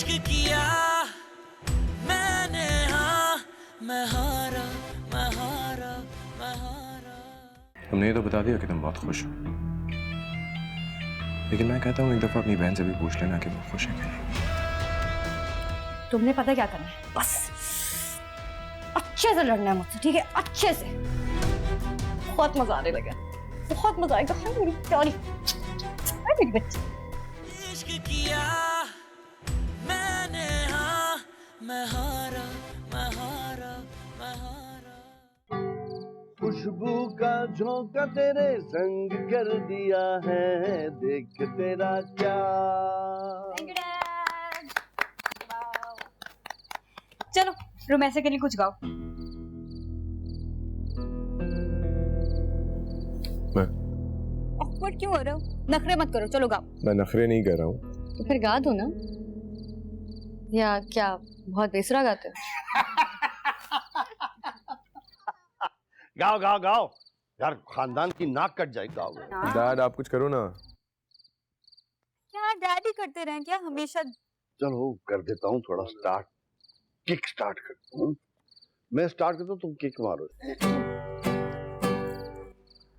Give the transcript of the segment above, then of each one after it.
इश्क किया मैंने, हाँ मैं हारा मैं हारा मैं हारा। तुमने ये तो बता दिया कि तुम बहुत खुश हो, लेकिन मैं कहता हूँ एक दफा अपनी बहन से भी पूछ लेना कि वो खुश है कि नहीं। तुमने पता क्या करना है, बस अच्छे से लड़ना है मुझसे, ठीक है? अच्छे से। बहुत मजा आने लगा, बहुत मजा आएगा। हाँ मेरी प्यारी, हाँ मेरी बच्ची। इश्क किया मैंने, हाँ मैं हारा मैं हारा मैं हारा। खुशबू का झोंका तेरे संग कर दिया है, देख तेरा क्या। चलो रोमैसे के लिए कुछ गाओ। मैं ऑकवर्ड क्यों हो रहे हो? नखरे मत करो, चलो गाओ। मैं नखरे नहीं कर रहा हूँ। तो फिर गा दो ना। या क्या बहुत बेसुरा गाते हो? गाओ गाओ गाओ यार, खानदान की नाक कट जाएगी गाओगे। डैड आप कुछ करो ना। क्या डैडी करते रहें क्या हमेशा? चलो कर देता हूँ थोड़ा स्टार्ट, किक स्टार्ट करता हूँ। मैं स्टार्ट करता हूँ, तुम किक मारो।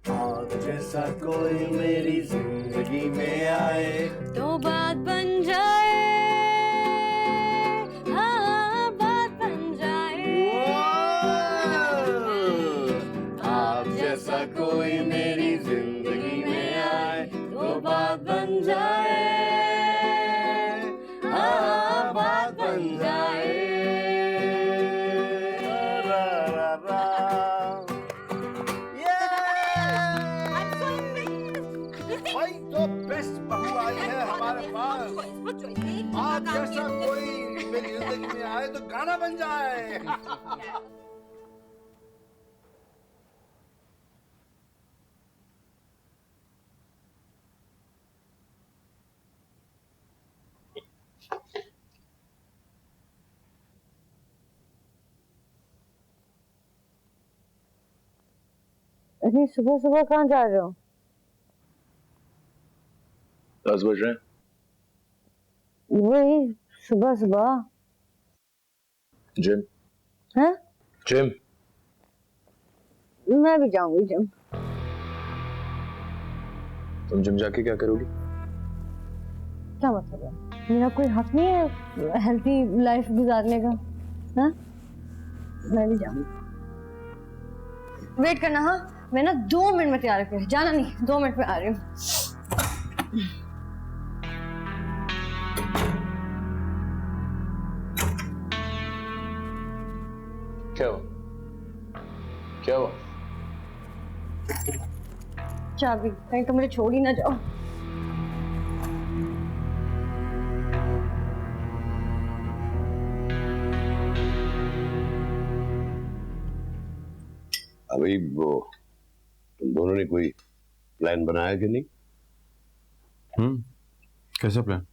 आप जैसा कोई मेरी जिंदगी में आए तो बात बन जाए, हाँ बात बन जाए। आप जैसा कोई मेरी जिंदगी में आए तो बात बन जाए, हाँ बात बन जाए। रा रा रा। भाई तो बेस्ट बहू आई है हमारे पास। आप जैसा कोई मेरी जिंदगी में आए तो गाना बन जाए। अरे सुबह सुबह कहाँ जा रहे हो? 10 बज रहे हैं। वही सुबह सुबह। जिम। हैं? जिम। मैं भी जाऊंगी जिम। तुम जिम जाके क्या करोगी? क्या मतलब है? मेरा कोई हक नहीं है हेल्थी लाइफ गुजारने का? हाँ मैं भी जाऊंगी। वेट करना। हाँ मैं ना 2 मिनट में तैयार होकर, जाना नहीं, 2 मिनट में आ रही हूँ। क्या हुआ? क्या हुआ? चाबी कहीं तो मुझे छोड़ ही ना जाओ। अभी वो तुम दोनों ने कोई प्लान बनाया कि नहीं? कैसा प्लान?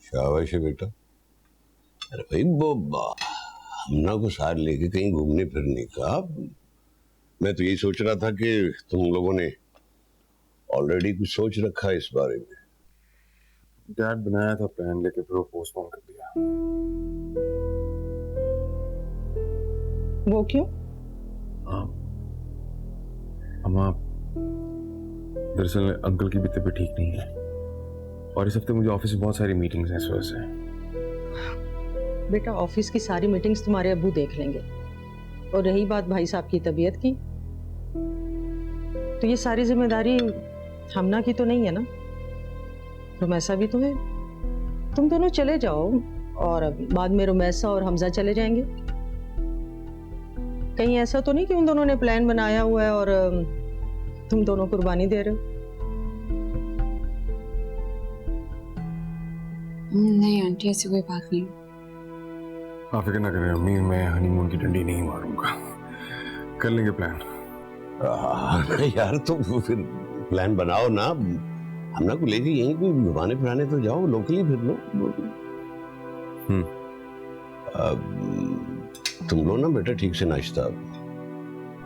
शाबाश है बेटा। अरे भाई वो हमना को साथ लेके कहीं घूमने फिरने का। मैं तो यही सोच रहा था कि तुम लोगों ने ऑलरेडी कुछ सोच रखा है इस बारे में। डैड बनाया था प्लान, लेके फिर वो पोस्टपोन कर दिया। वो क्यों? अम्मा दरअसल अंकल की भी तबीयत ठीक नहीं है, और इस हफ्ते मुझे ऑफिस में बहुत सारी मीटिंग्स हैं इस वजह से। बेटा ऑफिस की सारी मीटिंग्स तुम्हारे अब्बू देख लेंगे, और रही बात भाई साहब की तबीयत की, तो ये सारी जिम्मेदारी हमना की तो नहीं है ना, रुमैसा भी तो है। तुम दोनों चले जाओ और बाद में रुमैसा और हमजा चले जाएंगे। कहीं ऐसा तो नहीं कि उन दोनों ने प्लान बनाया हुआ है और तुम दोनों कुर्बानी दे रहे हो? नहीं आंटी, ऐसी कोई बात नहीं। आप फिक्र ना करें अम्मी, मैं हनीमून की डंडी नहीं मारूंगा, कर लेंगे प्लान। यार तो फिर प्लान बनाओ ना, हमना को लेके यहीं कोई घुमाने फिराने तो जाओ, लोकली फिर लो। तुम लो ना बेटा ठीक से नाश्ता।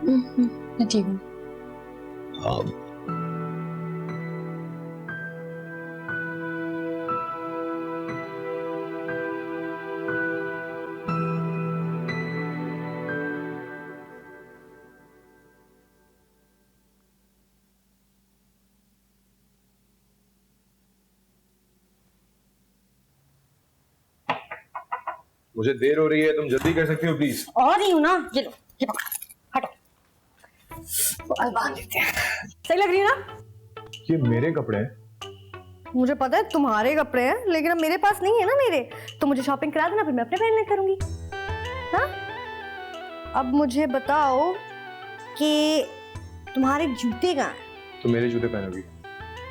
मैं ठीक हूँ। हाँ मुझे देर हो रही है, तुम जल्दी कर सकती हो प्लीज। और ही हूँ ना, ये लो, ये पकड़ो, हटो। बाल बांध देते हैं। सही लग रही है ना? ये मेरे कपड़े हैं। मुझे पता है तुम्हारे कपड़े हैं, लेकिन अब मेरे पास नहीं है ना मेरे, तो मुझे शॉपिंग करा देना, फिर मैं अपने पहनने करूंगी। हाँ? अब मुझे बताओ कि तुम्हारे जूते कहाँ हैं? तो मेरे जूते पहनोगी?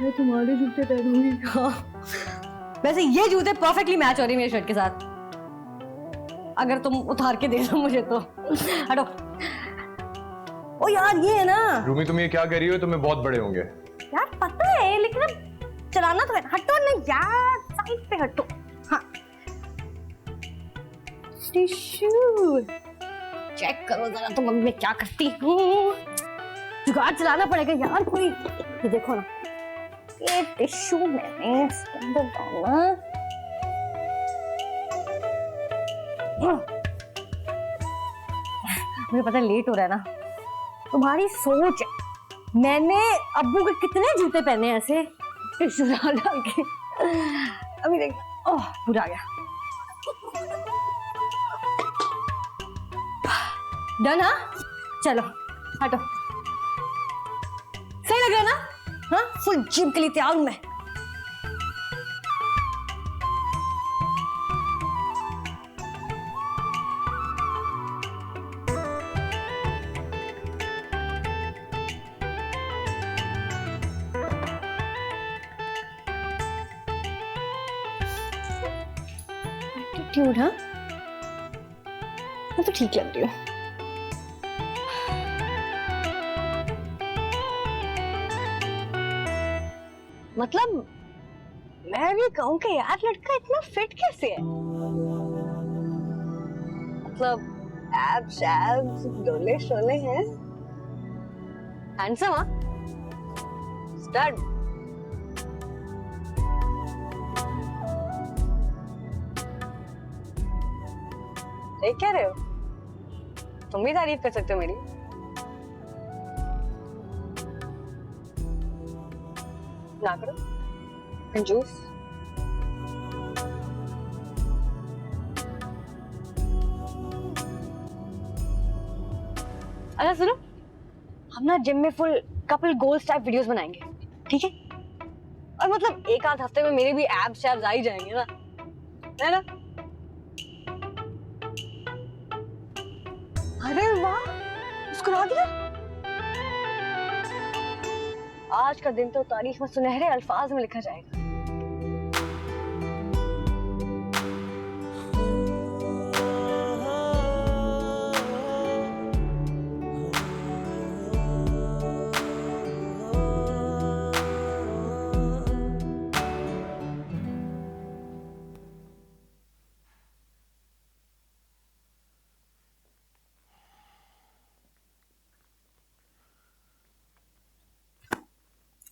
मैं तुम्हारे जूते पहनूंगी। हाँ। वैसे ये जूते परफेक्टली मैच हो रही मेरे शर्ट के साथ, अगर तुम उतार के दे दो मुझे तो। हटो। ओ यार ये है ना। रूमी तुम ये क्या कह रही हो? तुम्हें बहुत बड़े होंगे। यार पता है, लेकिन अब चलाना तो है। हटो ना यार, साइड पे हटो। हाँ। टिश्यू चेक करो जरा तुम, अभी मैं क्या करती हूँ। जुगाड़ चलाना पड़ेगा यार कोई। ये देखो ना, ये टिश्यू मैंने इसके अंदर डालना। मुझे पता है लेट हो रहा है ना, तुम्हारी सोच है। मैंने अब्बू के कितने जूते पहने हैं ऐसे टिश्यू डाल डाल के। अभी देख, ओह पूरा आ गया। डन? हाँ चलो हटो। सही लग रहा है ना? हाँ, फुल जिम के लिए तैयार हूं मैं। एटीट्यूड? हाँ, मैं तो ठीक लग रही हूँ। मतलब मैं भी कहूँ कि यार लड़का इतना फिट कैसे है? मतलब एब्स एब्स डोले शोले हैं, हैंडसम। हाँ, स्टड। ठीक कह रहे हो, तुम भी तारीफ कर सकते हो मेरी। ना करो कंजूस। अच्छा सुनो, हम ना जिम में full couple goals type videos बनाएंगे, ठीक है? और मतलब एक आध हफ्ते में मेरे भी एब्स शैब्स आ ही जाएंगे ना, है ना? अरे वाह, मुस्कुरा दिया। आज का दिन तो तारीख में सुनहरे अल्फाज में लिखा जाएगा।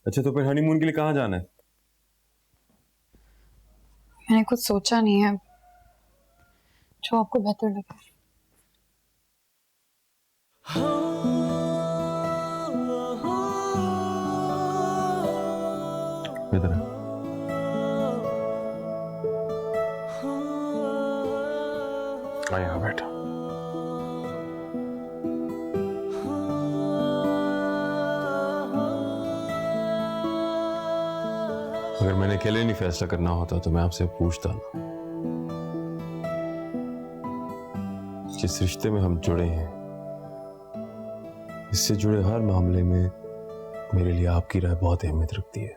अच्छा, तो फिर हनीमून के लिए कहाँ जाना है? मैंने कुछ सोचा नहीं है, जो आपको बेहतर लगे। इधर आ, यहाँ बैठा। अगर मैंने अकेले नहीं फैसला करना होता तो मैं आपसे पूछता ना। जिस रिश्ते में हम जुड़े हैं, इससे जुड़े हर मामले में मेरे लिए आपकी राय बहुत अहमियत रखती है।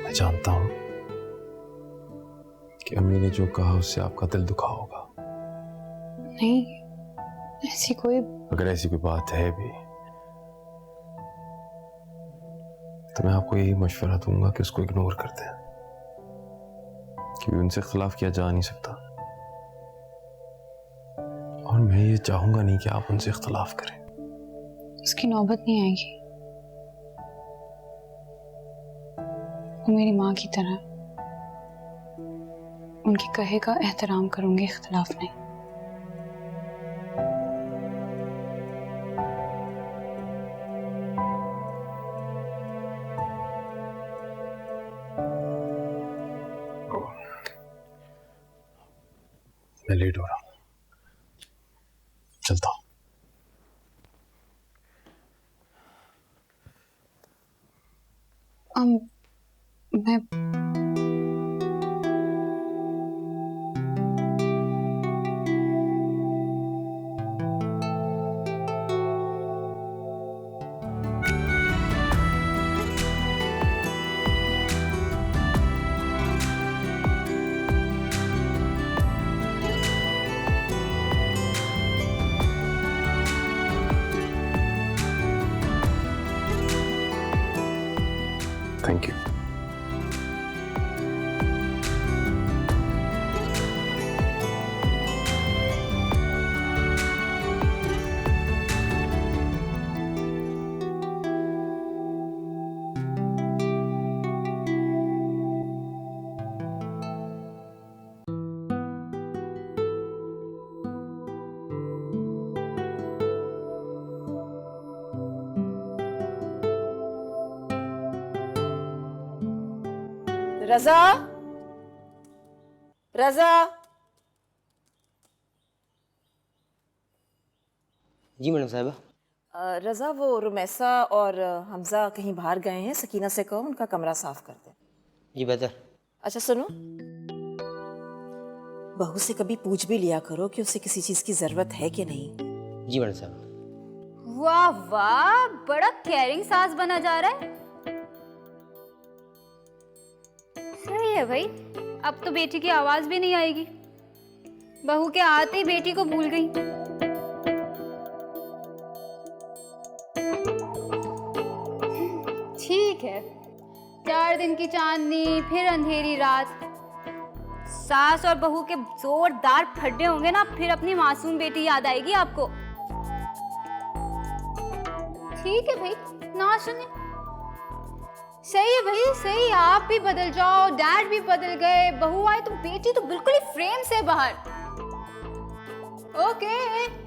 मैं जानता हूं कि अम्मी ने जो कहा उससे आपका दिल दुखा होगा। नहीं, ऐसी कोई। अगर ऐसी कोई बात है भी तो मैं आपको यही मशवरा दूंगा कि उसको इग्नोर कर दें, क्योंकि उनसे खिलाफ किया जा नहीं सकता। और मैं ये चाहूंगा नहीं कि आप उनसे इख्तिलाफ करें। उसकी नौबत नहीं आएगी। वो मेरी माँ की तरह, उनके कहे का एहतराम करूंगी, इख्तिलाफ नहीं। मैं लेट हो रहा हूँ, चलता हूँ। मैं थैंक यू। रजा, रजा, जी मैडम साहिबा। रजा वो रुमैसा और हमजा कहीं बाहर गए हैं, सकीना से कहो उनका कमरा साफ कर दे। जी बेहतर। अच्छा सुनो, बहू से कभी पूछ भी लिया करो कि उसे किसी चीज की जरूरत है कि नहीं। जी मैडम साहिबा। वाह वाह, बड़ा केयरिंग सास बना जा रहा है। सही है भाई, अब तो बेटी की आवाज भी नहीं आएगी। बहू के आते ही बेटी को भूल गई। ठीक है, 4 दिन की चांदनी फिर अंधेरी रात। सास और बहू के जोरदार फड्डे होंगे ना, फिर अपनी मासूम बेटी याद आएगी आपको। ठीक है भाई, ना सुने। सही है भाई, सही। आप भी बदल जाओ, डैड भी बदल गए, बहू आए तो बेटी तो बिल्कुल ही फ्रेम से बाहर। ओके।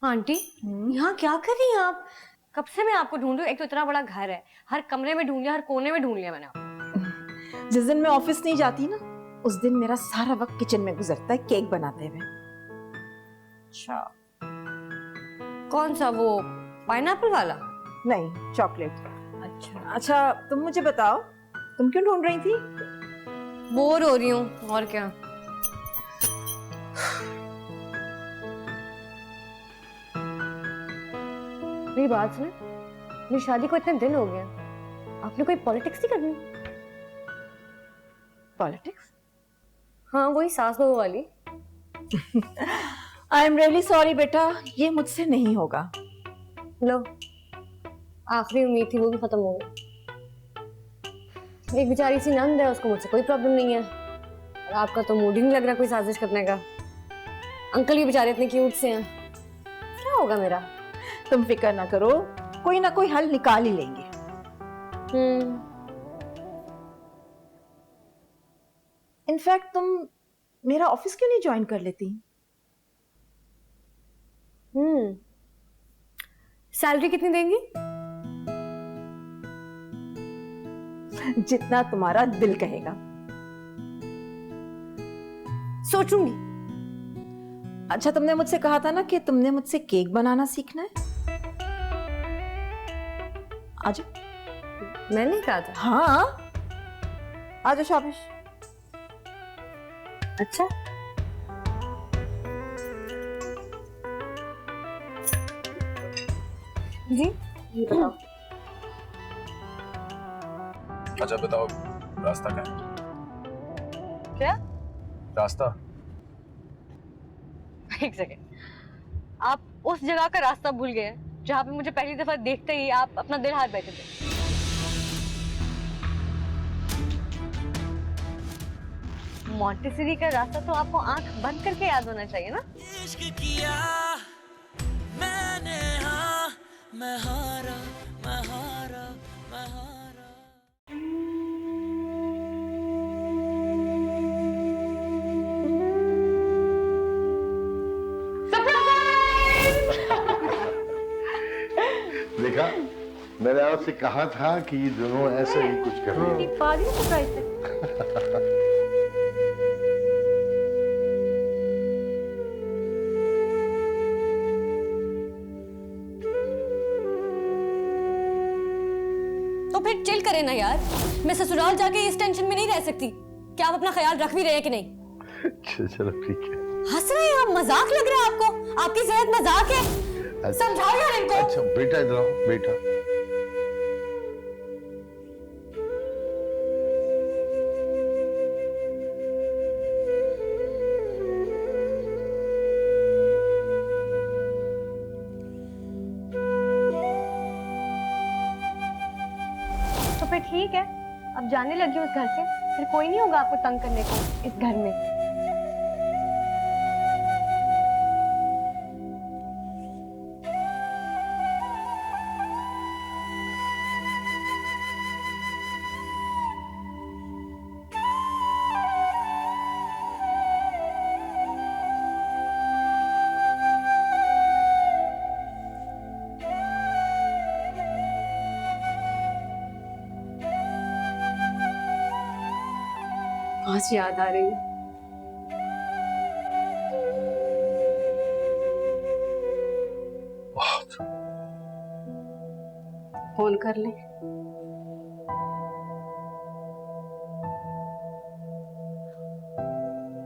आंटी, यहाँ क्या कर रही हैं आप? कब से मैं आपको ढूंढ रही हूँ। एक तो इतना बड़ा घर है, हर कमरे में ढूंढ लिया, हर कोने में ढूंढ लिया मैंने आपको। जिस दिन मैं ऑफिस नहीं जाती ना, उस दिन मेरा सारा वक्त किचन में गुजरता है केक बनाते हुए। अच्छा, कौन सा, वो पाइनएप्पल वाला? नहीं, चॉकलेट। अच्छा, अच्छा तुम मुझे बताओ, तुम क्यों ढूंढ रही थी? बोर हो रही हूँ, और क्या। मेरी बात सुन, मेरी शादी को इतने दिन हो गए, आपने कोई पॉलिटिक्स नहीं करनी? पॉलिटिक्स? हाँ, वही सास बहू वाली। आई एम रियली सॉरी बेटा, ये मुझसे नहीं होगा। लो, आखिरी उम्मीद थी, वो भी खत्म हो गई। एक बेचारी सी नंद है, उसको मुझसे कोई प्रॉब्लम नहीं है। और आपका तो मूड ही नहीं लग रहा कोई साजिश करने का। अंकल भी बेचारे इतने क्यूट से हैं, क्या होगा मेरा? तुम फिक्र ना करो, कोई ना कोई हल निकाल ही लेंगे। इनफैक्ट तुम मेरा ऑफिस क्यों नहीं ज्वाइन कर लेती? सैलरी कितनी देंगी? जितना तुम्हारा दिल कहेगा। सोचूंगी। अच्छा, तुमने मुझसे कहा था ना कि तुमने मुझसे केक बनाना सीखना है। आज मैंने कहा था। हाँ, आज शाबाश। अच्छा, जी ये बताओ। अच्छा बताओ, रास्ता क्या है? क्या? रास्ता? एक सेकेंड, आप उस जगह का रास्ता भूल गए हैं जहाँ पे मुझे पहली दफा देखते ही आप अपना दिल हाथ बैठे थे। मॉन्टेसरी का रास्ता तो आपको आंख बंद करके याद होना चाहिए ना। इश्क किया मैंने, हाँ मैं हारा मैं हारा मैं हारा। देखा, मैंने आपसे कहा था कि ये दोनों ऐसे ही कुछ कर रहे हैं। पारी सरप्राइज है। तो फिर चिल करें ना यार, मैं ससुराल जाके इस टेंशन में नहीं रह सकती। क्या आप अपना ख्याल रख भी रहे हैं कि नहीं? चलो ठीक है। हंस रहे हैं आप, मजाक लग रहा है आपको? आपकी सेहत मजाक है, समझाओ यार इनको। अच्छा बेटा, इधर आओ बेटा। तो फिर ठीक है, अब जाने लगी उस घर से, फिर कोई नहीं होगा आपको तंग करने को इस घर में। बहुत याद आ रही है। बहुत। फोन कर ले।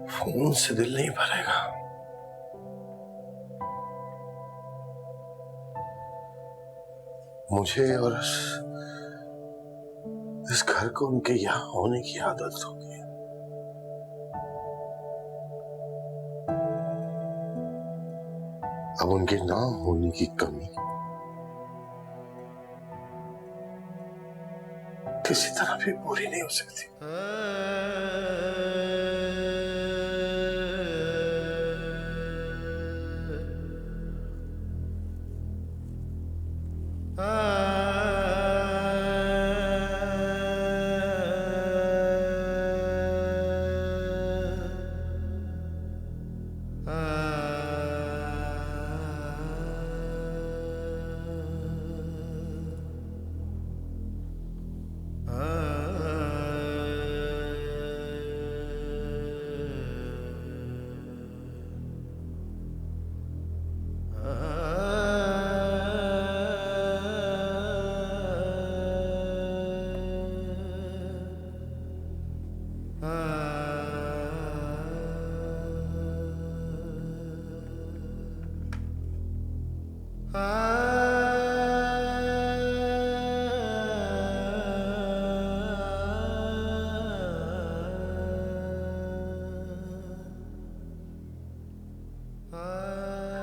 फोन से दिल नहीं भरेगा। मुझे और इस घर को उनके यहाँ होने की आदत हो गई। अब उनके ना होने की कमी किसी तरह भी पूरी नहीं हो सकती।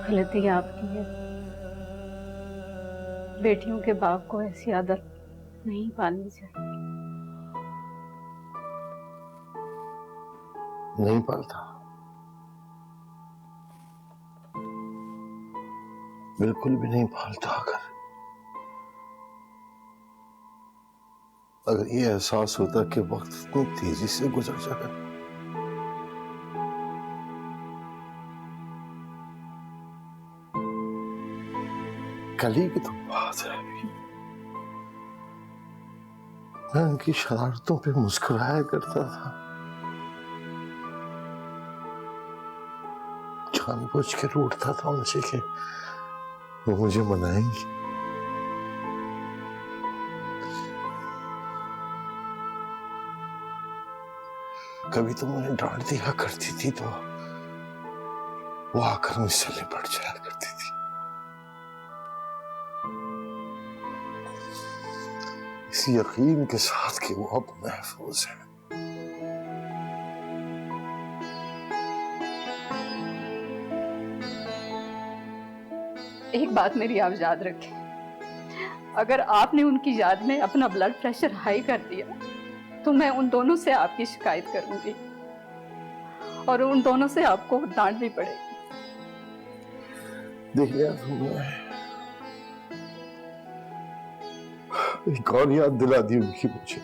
गलती आपकी है, बेटियों के बाप को ऐसी आदत नहीं पालनी चाहिए। नहीं पालता, बिल्कुल भी नहीं पालता। अगर ये एहसास होता कि वक्त इतनी तेजी से गुजर जाएगा, कल ही की तो बात है, मैं उनकी शरारतों पे मुस्कुराया करता था, जानबूझ के रूठता था उनसे कि वो मुझे मनाएंगी। कभी तो मुझे डांट दिया करती थी तो वो आकर मुझसे लिपट जाया करती थी। इस यकीन के साथ कि वो अब महफूज है। एक बात मेरी आप याद रखें, अगर आपने उनकी याद में अपना ब्लड प्रेशर हाई कर दिया तो मैं उन दोनों से आपकी शिकायत करूंगी और उन दोनों से आपको डांट भी पड़ेगी। देखिए एक और याद दिला दी उनकी मुझे।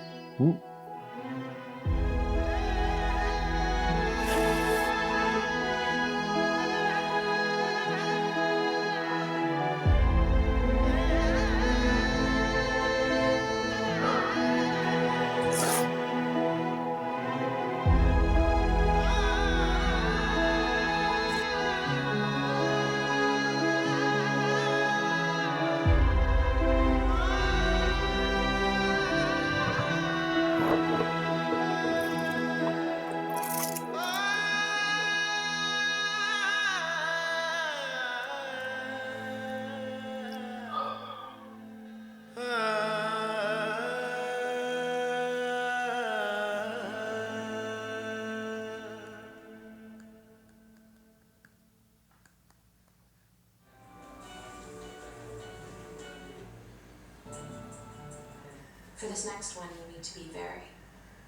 For this next one, you need to be very,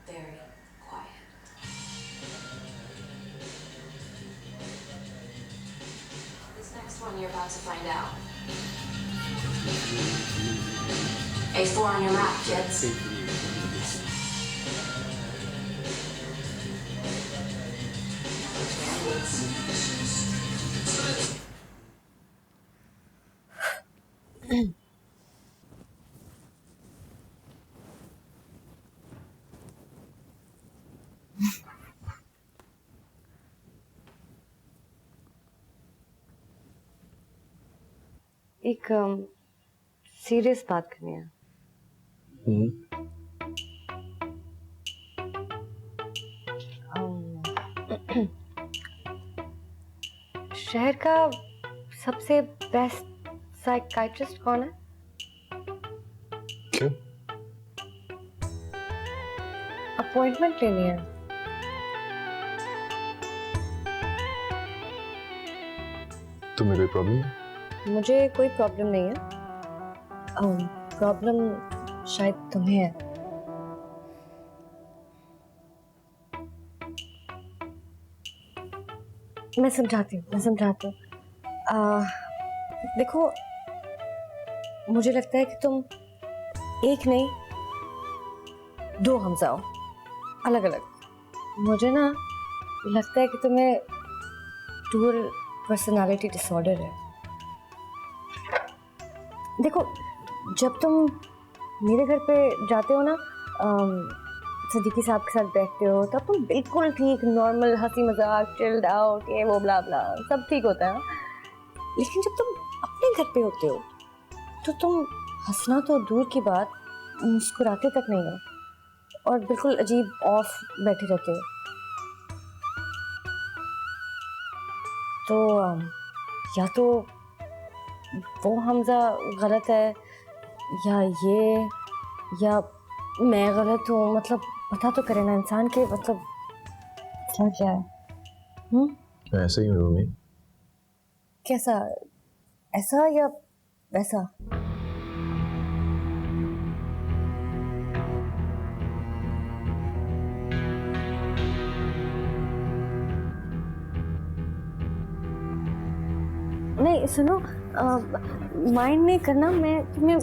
very quiet. This next one you're about to find out. A4 on your map, kids. एक सीरियस बात करनी है। शहर का सबसे बेस्ट साइकियाट्रिस्ट कौन है? क्यों? अपॉइंटमेंट लेनी है। तुम्हें कोई प्रॉब्लम है? मुझे कोई प्रॉब्लम नहीं है। प्रॉब्लम शायद तुम्हें है। मैं समझाती हूँ। देखो, मुझे लगता है कि तुम एक नहीं दो हमजा हो, अलग अलग। मुझे ना लगता है कि तुम्हें डुअल पर्सनालिटी डिसऑर्डर है। देखो, जब तुम मेरे घर पे जाते हो ना, सदीकी साहब के साथ बैठते हो, तब तुम बिल्कुल ठीक नॉर्मल हंसी मजाक चिल्ड आउट ये वो ब्ला ब्ला सब ठीक होता है। लेकिन जब तुम अपने घर पे होते हो तो तुम हंसना तो दूर की बात, मुस्कुराते तक नहीं हो और बिल्कुल अजीब ऑफ बैठे रहते हो। तो या तो वो हमजा गलत है या ये, या मैं गलत हूँ। मतलब पता तो करे ना इंसान के, मतलब क्या है। ऐसे ही हूँ रूमी। कैसा? ऐसा या वैसा? सुनो, माइंड नहीं करना, मैं तुम्हें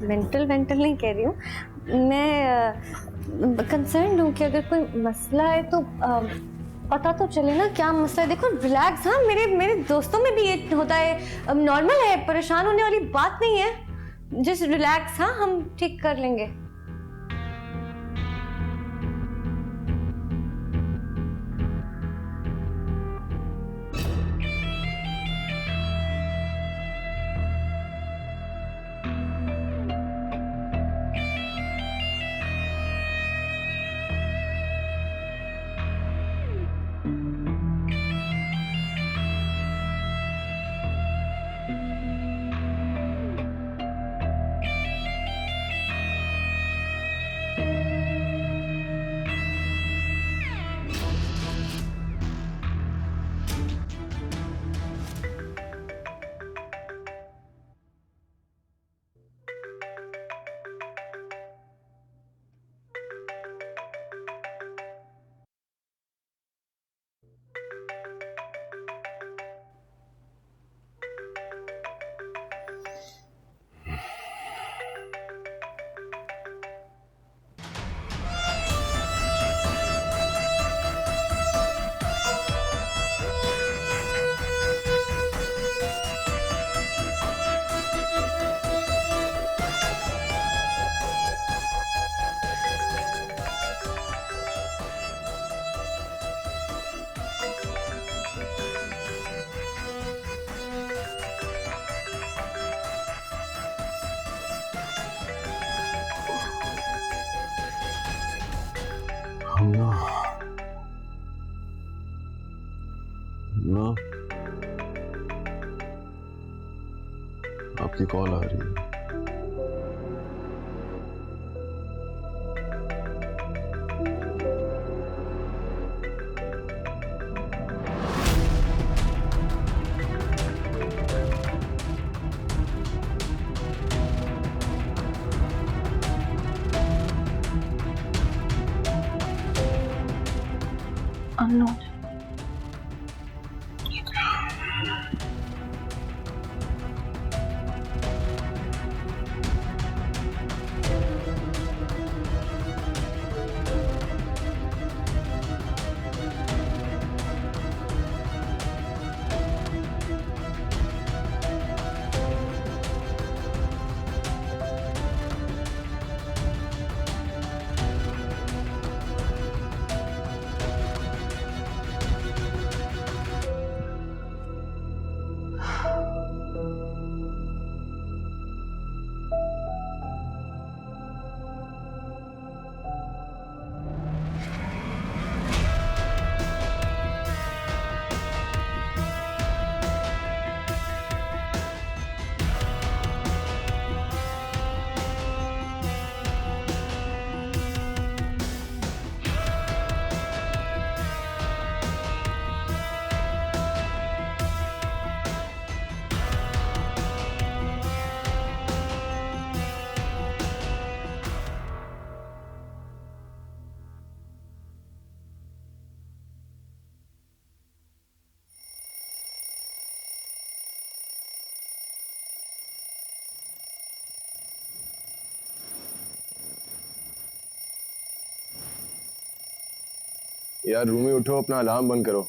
मेंटल नहीं कह रही हूँ। मैं कंसर्न हूँ कि अगर कोई मसला है तो पता तो चले ना क्या मसला है। देखो रिलैक्स, हाँ मेरे दोस्तों में भी ये होता है, नॉर्मल है, परेशान होने वाली बात नहीं है। जस्ट रिलैक्स, हाँ हम ठीक कर लेंगे। ना आपकी कॉल आ रही है। अननोन। यार रूमी उठो, अपना अलार्म बंद करो।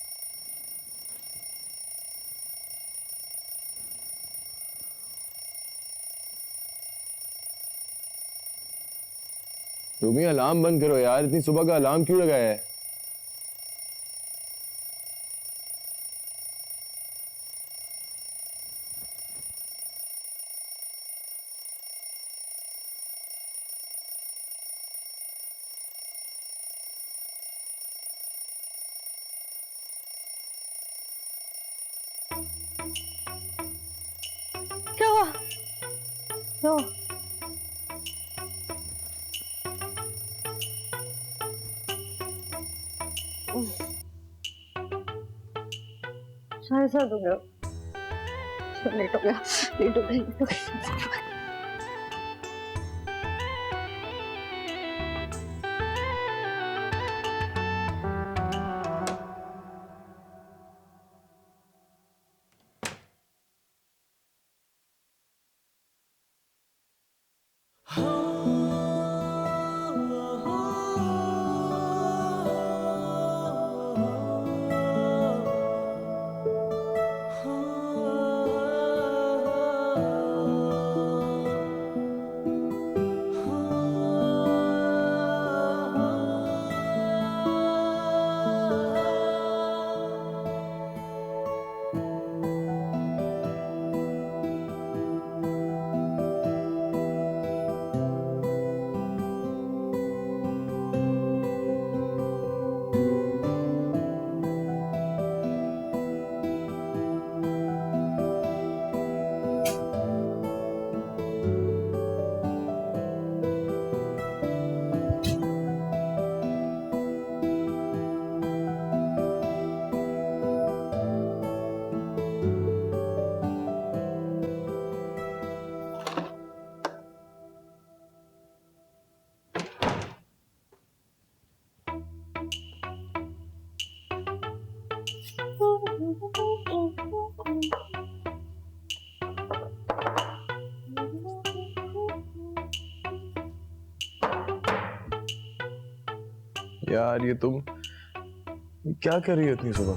रूमी अलार्म बंद करो यार, इतनी सुबह का अलार्म क्यों लगाया है? क्या हुआ? क्या हुआ? साढ़े 7 हो गया, लेट हो गया, लेट हो गया। यार ये तुम क्या कर रही हो इतनी सुबह?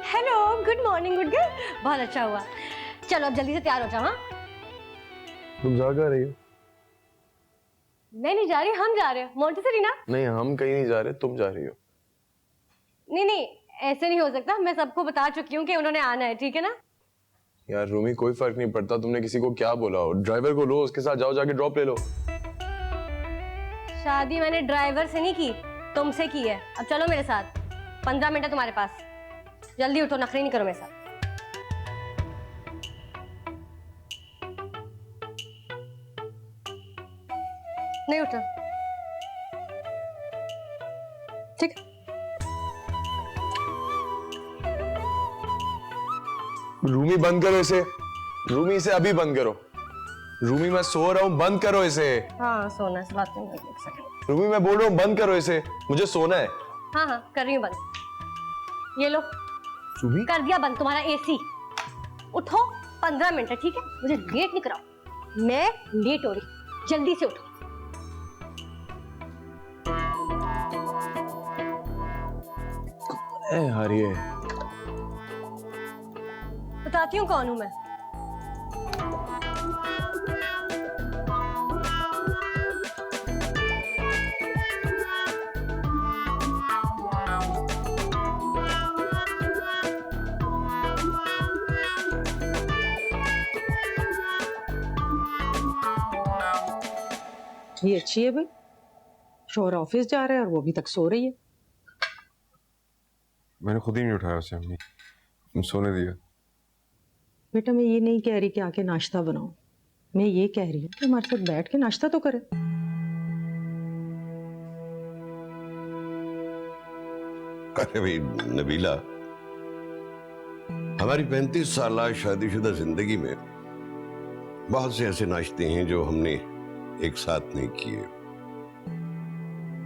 Hello, good morning good girl. बहुत अच्छा हुआ। चलो अब जल्दी से तैयार हो जाओ। हाँ, तुम जा कहाँ रही हो? मैं नहीं जा रही, हम जा रहे हैं मोंटेसरी ना। नहीं, हम कहीं नहीं जा रहे, तुम जा रही हो। नहीं नहीं, ऐसे नहीं हो सकता। मैं सबको बता चुकी हूँ कि उन्होंने आना है, ठीक है ना? यार रूमी, कोई फर्क नहीं पड़ता तुमने किसी को क्या बोला हो। ड्राइवर को लो, उसके साथ जाओ, जाके ड्रॉप ले लो। शादी मैंने ड्राइवर से नहीं की, तुमसे की है। अब चलो मेरे साथ, 15 मिनट है तुम्हारे पास। जल्दी उठो, नखरी नहीं करो मेरे साथ। नहीं उठो, ठीक है? रूमी बंद करो इसे, रूमी इसे अभी बंद करो। रूमी मैं सो रहा हूँ, बंद करो इसे। हाँ सोना है, बात नहीं, एक सेकंड। रूमी मैं बोल रहा हूँ बंद करो इसे, मुझे सोना है। हाँ हाँ कर रही हूँ बंद। ये लो, रूमी कर दिया बंद तुम्हारा एसी। उठो, 15 मिनट है, ठीक है? मुझे लेट नहीं कराओ, मैं लेट हो रही। जल्दी से उठो। ए यार ये बताती हूँ कौन हूं मैं। ये अच्छी है भाई, शोहर ऑफिस जा रहा है और वो अभी तक सो रही है। मैंने खुद ही नहीं उठाया उसे अम्मी, तुम सोने दिया। बेटा मैं ये नहीं कह रही कि आके नाश्ता बनाओ, मैं ये कह रही हूँ कि हमारे साथ बैठ के नाश्ता तो करे। अरे भाई नबीला, हमारी 35 साल शादीशुदा जिंदगी में बहुत से ऐसे नाश्ते हैं जो हमने एक साथ नहीं किए।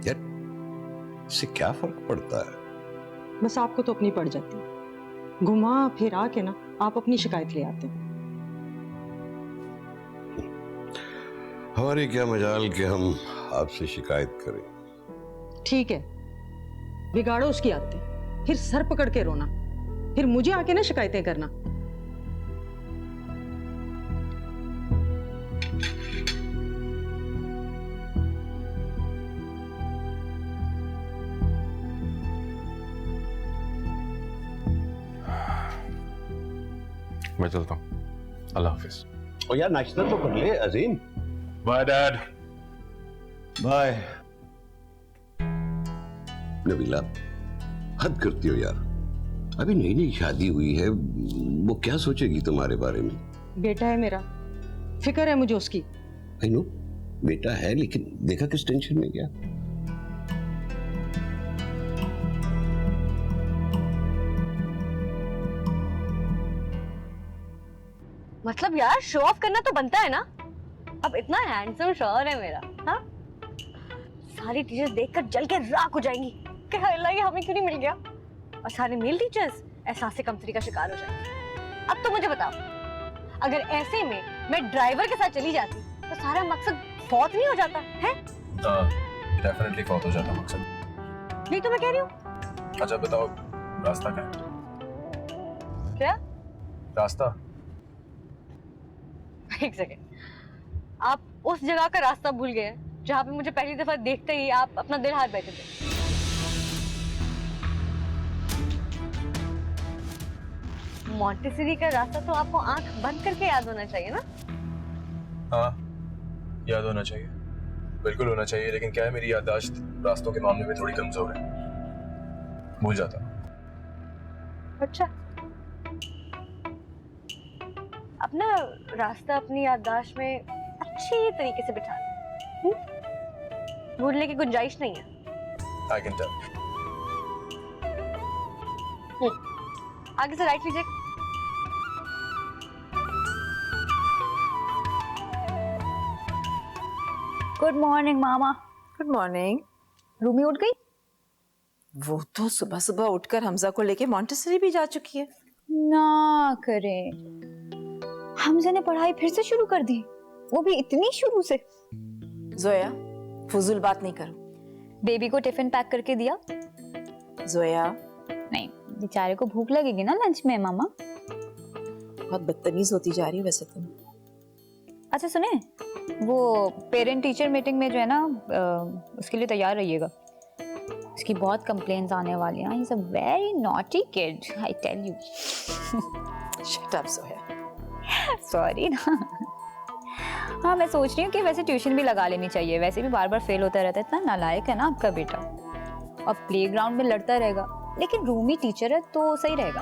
यार इससे क्या फर्क पड़ता है? बस आपको तो अपनी पड़ जाती है, घुमा फिरा के ना आप अपनी शिकायत ले आते हैं। हमारी क्या मजाल कि हम आपसे शिकायत करें। ठीक है, बिगाड़ो उसकी आदतें, फिर सर पकड़ के रोना, फिर मुझे आके ना शिकायतें करना। मैं चलता हूँ, अल्लाह हाफिज। और यार नाश्ता तो कर ले Azeem. Bye dad. Bye. Nabila हद करती हो यार, अभी नई नई शादी हुई है, वो क्या सोचेगी तुम्हारे बारे में? बेटा है मेरा, फिक्र है मुझे उसकी। आई नो बेटा है, लेकिन देखा किस टेंशन में गया। मतलब यार शो ऑफ करना तो बनता है ना। अब इतना हैंडसम शौहर है मेरा, हाँ? सारी टीचर्स देखकर जल के राख हो जाएंगी कि अल्लाह ये हमें क्यों नहीं मिल गया, और सारे मेल टीचर्स एहसास से कमतरी का शिकार हो जाएंगे। अब तो मुझे बताओ, अगर ऐसे में मैं ड्राइवर के साथ चली जाती तो सारा मकसद फौत नहीं हो जाता है? डेफिनेटली फौत हो जाता मकसद। नहीं तो मैं कह रही हूँ। अच्छा बताओ, रास्ता क्या है? क्या? रास्ता? एक सेकेंड, आप उस जगह का रास्ता भूल गए जहाँ पे मुझे पहली दफा देखते ही आप अपना दिल हाथ बैठे थे। मॉन्टेसरी का रास्ता तो आपको आंख बंद करके याद होना चाहिए ना? हाँ, याद होना चाहिए, बिल्कुल होना चाहिए, लेकिन क्या है मेरी याददाश्त रास्तों के मामले में थोड़ी कमजोर है, भूल जाता हूँ। अच्छा, अपना रास्ता अपनी याददाश्त में अच्छी तरीके से बिठा लो, भूलने की गुंजाइश नहीं है। I can tell. आगे से राइट लीजिए। गुड मॉर्निंग मामा। Good morning. रूमी उठ गई? वो तो सुबह सुबह उठकर हमजा को लेके मॉन्टेसरी भी जा चुकी है। ना करें, हमजा ने पढ़ाई फिर से शुरू कर दी, वो भी इतनी शुरू से। जोया, फजूल बात नहीं करो। बेबी को टिफिन पैक करके दिया? जोया, नहीं, बेचारे को भूख लगेगी ना लंच में मामा। बहुत बदतमीज होती जा रही है वैसे तुम। अच्छा सुने, वो पेरेंट टीचर मीटिंग में जो है ना, उसके लिए तैयार रहिएगा। उसकी बहुत कंप्लेंट्स आने वाली हैं। He is a very naughty kid, I tell you. Shut up Zoya. Sorry ना। हाँ, मैं सोच रही हूँ कि वैसे ट्यूशन भी लगा लेनी चाहिए, वैसे भी बार बार फेल होता रहता है, इतना नालायक है ना आपका बेटा। और प्लेग्राउंड में लड़ता रहेगा, लेकिन रूमी टीचर है तो सही रहेगा।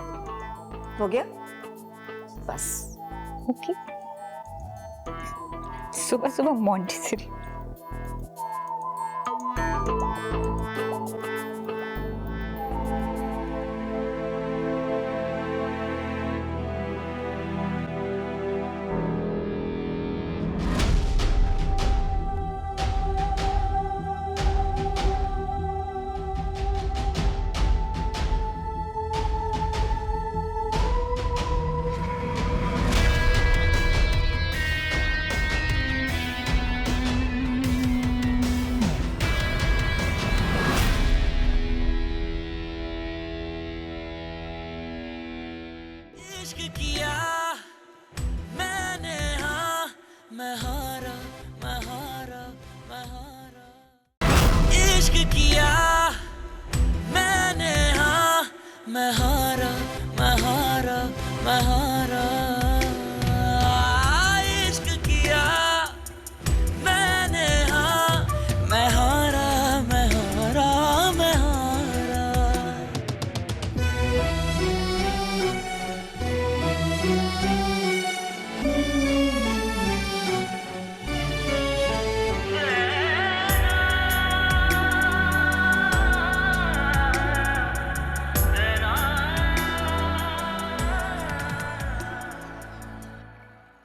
हो गया बस। ओके। सुबह सुबह मॉन्टेसरी।